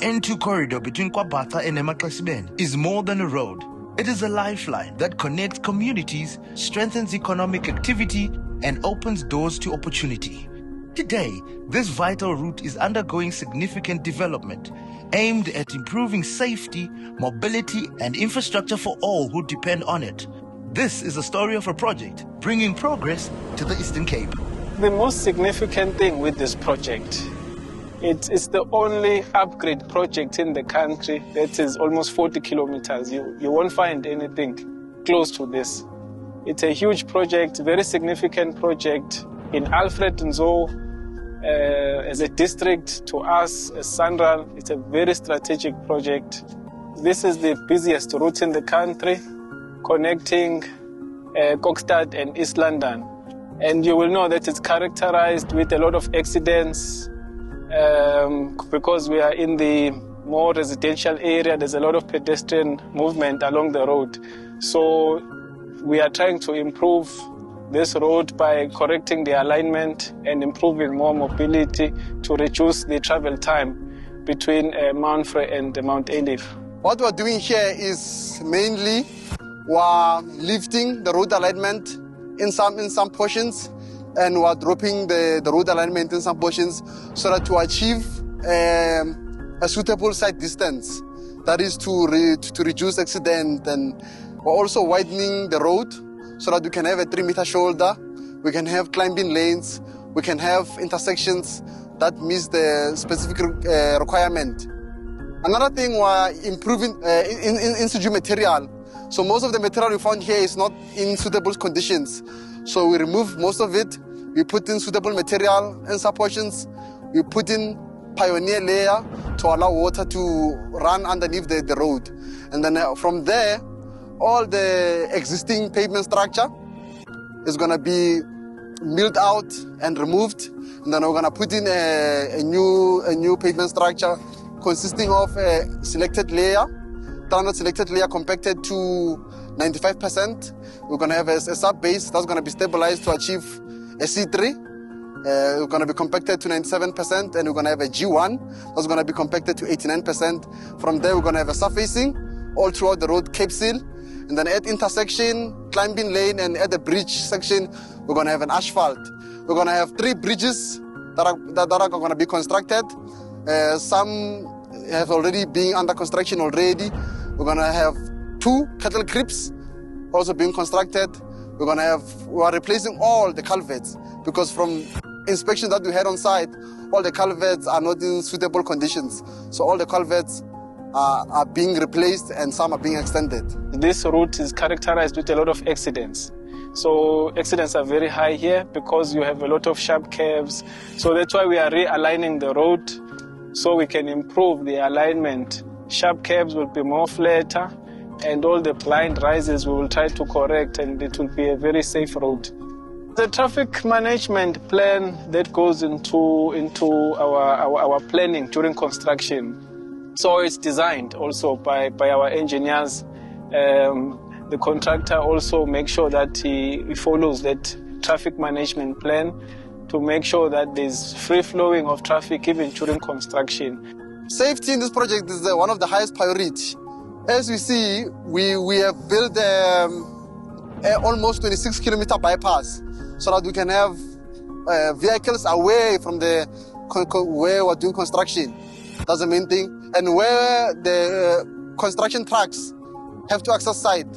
N2 corridor between Kwabhaca and Emaxesibeni is more than a road. It is a lifeline that connects communities, strengthens economic activity, and opens doors to opportunity. Today, this vital route is undergoing significant development, aimed at improving safety, mobility, and infrastructure for all who depend on it. This is a story of a project bringing progress to the Eastern Cape. The most significant thing with this project, it's the only upgrade project in the country that is almost 40 kilometers. You won't find anything close to this. It's a huge project, very significant project. In Alfred Nzo, as a district, to us as SANRAL, it's a very strategic project. This is the busiest route in the country, connecting Kokstad and East London. And you will know that it's characterized with a lot of accidents because we are in the more residential area. There's a lot of pedestrian movement along the road. So we are trying to improve this road by correcting the alignment and improving more mobility to reduce the travel time between Mount Frey and Mount Elif. What we're doing here is mainly we're lifting the road alignment in some portions, and we're dropping the road alignment in some portions so that to achieve a suitable side distance, that is to reduce accident. And we're also widening the road so that we can have a 3-meter shoulder, we can have climbing lanes, we can have intersections that meets the specific requirement. Another thing, we're improving in situ material. So most of the material we found here is not in suitable conditions. So we remove most of it, we put in suitable material in some portions, we put in pioneer layer to allow water to run underneath the road. And then from there, all the existing pavement structure is going to be milled out and removed. And then we're going to put in a new pavement structure consisting of a selected layer, standard selected layer compacted to 95%. We're going to have a sub-base that's going to be stabilized to achieve a C3. We're going to be compacted to 97%, and we're going to have a G1 that's going to be compacted to 89%. From there, we're going to have a surfacing all throughout the road, Cape Seal. And then at intersection, climbing lane, and at the bridge section, we're going to have an asphalt. We're going to have 3 bridges that are going to be constructed. Some have already been under construction already. We're going to have 2 cattle creeps also being constructed. We are replacing all the culverts because from inspection that we had on site, all the culverts are not in suitable conditions. So all the culverts are being replaced and some are being extended. This route is characterized with a lot of accidents. So accidents are very high here because you have a lot of sharp curves. So that's why we are realigning the road so we can improve the alignment. Sharp curves will be more flatter, and all the blind rises we will try to correct, and it will be a very safe road. The traffic management plan that goes into our planning during construction. So it's designed also by our engineers. The contractor also makes sure that he follows that traffic management plan to make sure that there's free flowing of traffic even during construction. Safety in this project is one of the highest priority. As we see, we have built almost 26-kilometer bypass so that we can have vehicles away from where we're doing construction. That's the main thing. And where the construction trucks have to access site,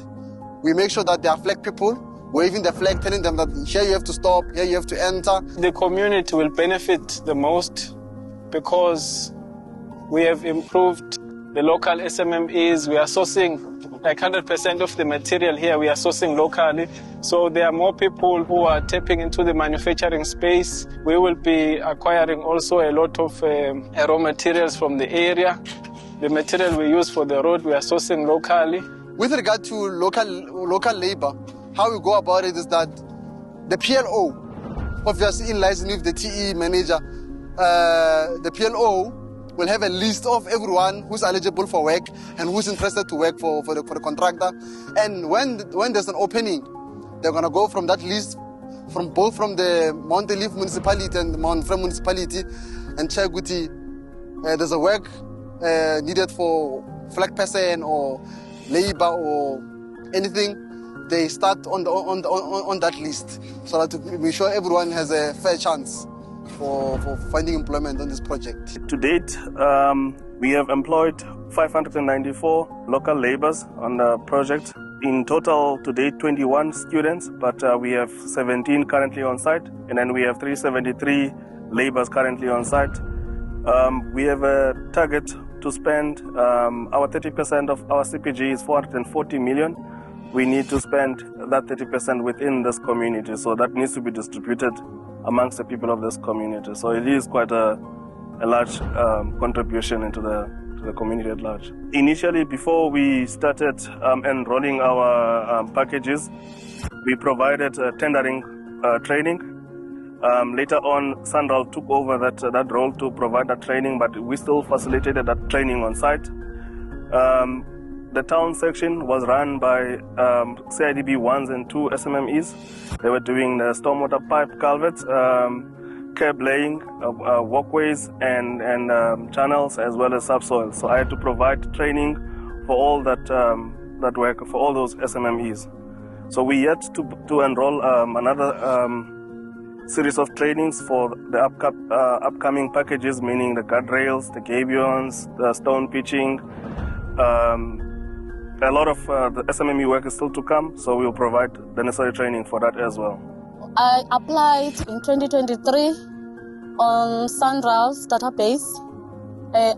we make sure that there are flag people waving the flag, telling them that here you have to stop, here you have to enter. The community will benefit the most because we have improved the local SMMEs. We are sourcing like 100% of the material here. We are sourcing locally. So there are more people who are tapping into the manufacturing space. We will be acquiring also a lot of raw materials from the area. The material we use for the road, we are sourcing locally. With regard to local labor, how we go about it is that the PLO, obviously in liaison with the TE manager, the PLO will have a list of everyone who's eligible for work and who's interested to work for the contractor. And when there's an opening, they're going to go from that list, from the Mount Elif municipality and the Mount Frey municipality, and check with there's a work needed for flag person or labor or anything, they start on that list, so that to make sure everyone has a fair chance for finding employment on this project. To date, we have employed 594 local laborers on the project. In total, to date, 21 students, but we have 17 currently on site, and then we have 373 laborers currently on site. We have a target to spend our 30% of our CPG is 440 million. We need to spend that 30% within this community, so that needs to be distributed amongst the people of this community. So it is quite a large contribution into the community at large. Initially, before we started enrolling our packages, we provided tendering training. Later on, SANRAL took over that role to provide that training, but we still facilitated that training on site. The town section was run by CIDB 1s and 2 SMMEs. They were doing the stormwater pipe culverts, curb laying, walkways and channels, as well as subsoil. So I had to provide training for all that work, for all those SMMEs. So we yet to enroll another series of trainings for the upcoming packages, meaning the guardrails, the gabions, the stone pitching. A lot of the SMME work is still to come, so we will provide the necessary training for that as well. I applied in 2023 on SANRAL's database,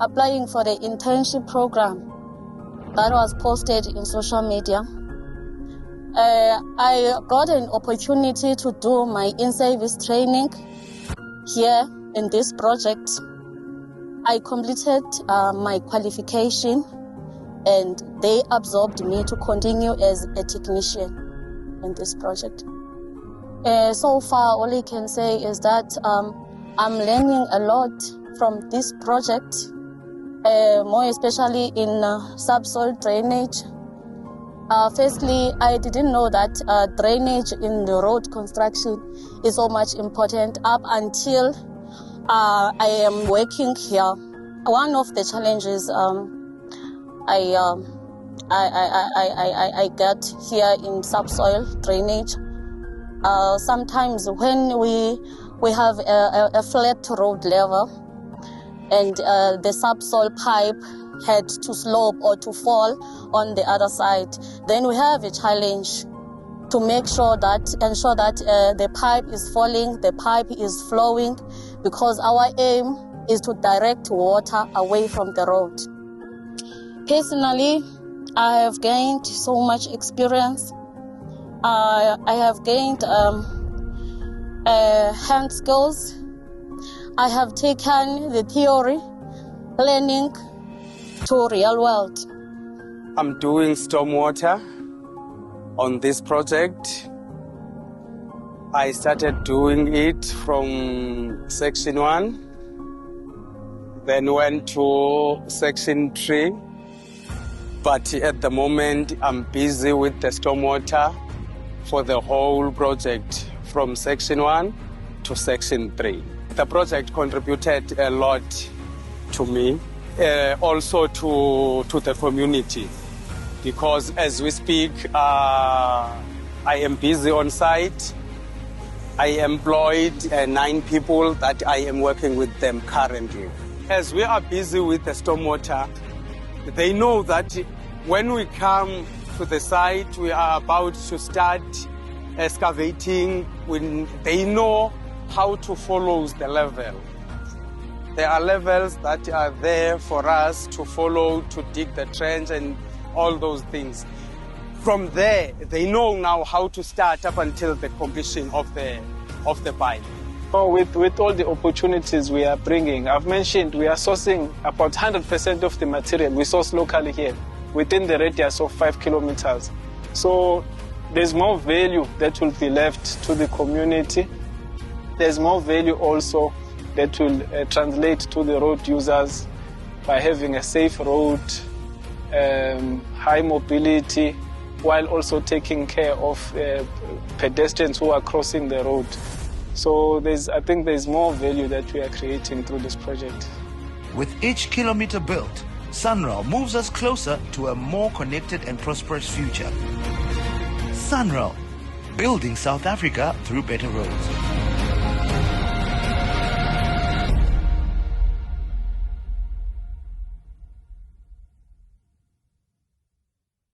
applying for the internship program that was posted in social media. I got an opportunity to do my in-service training here in this project. I completed my qualification, and they absorbed me to continue as a technician in this project. So far, all I can say is that I'm learning a lot from this project, more especially in subsoil drainage. Firstly, I didn't know that drainage in the road construction is so much important up until I am working here. One of the challenges I get here in subsoil drainage, sometimes when we have a flat road level and the subsoil pipe had to slope or to fall on the other side, then we have a challenge to ensure that the pipe is falling, the pipe is flowing, because our aim is to direct water away from the road. Personally, I have gained so much experience. I have gained hand skills. I have taken the theory learning to real world. I'm doing stormwater on this project. I started doing it from section 1, then went to section 3. But at the moment, I'm busy with the stormwater for the whole project from section 1 to section 3. The project contributed a lot to me, also to the community, because as we speak, I am busy on site. I employed 9 people that I am working with them currently. As we are busy with the stormwater, they know that when we come to the site, we are about to start excavating. When they know how to follow the level. There are levels that are there for us to follow, to dig the trench and all those things. From there, they know now how to start up until the completion of the pipe. With all the opportunities we are bringing, I've mentioned we are sourcing about 100% of the material we source locally here within the radius of 5 kilometers. So there's more value that will be left to the community. There's more value also that will translate to the road users by having a safe road, high mobility, while also taking care of pedestrians who are crossing the road. So I think there's more value that we are creating through this project. With each kilometer built, SANRAL moves us closer to a more connected and prosperous future. SANRAL, building South Africa through better roads.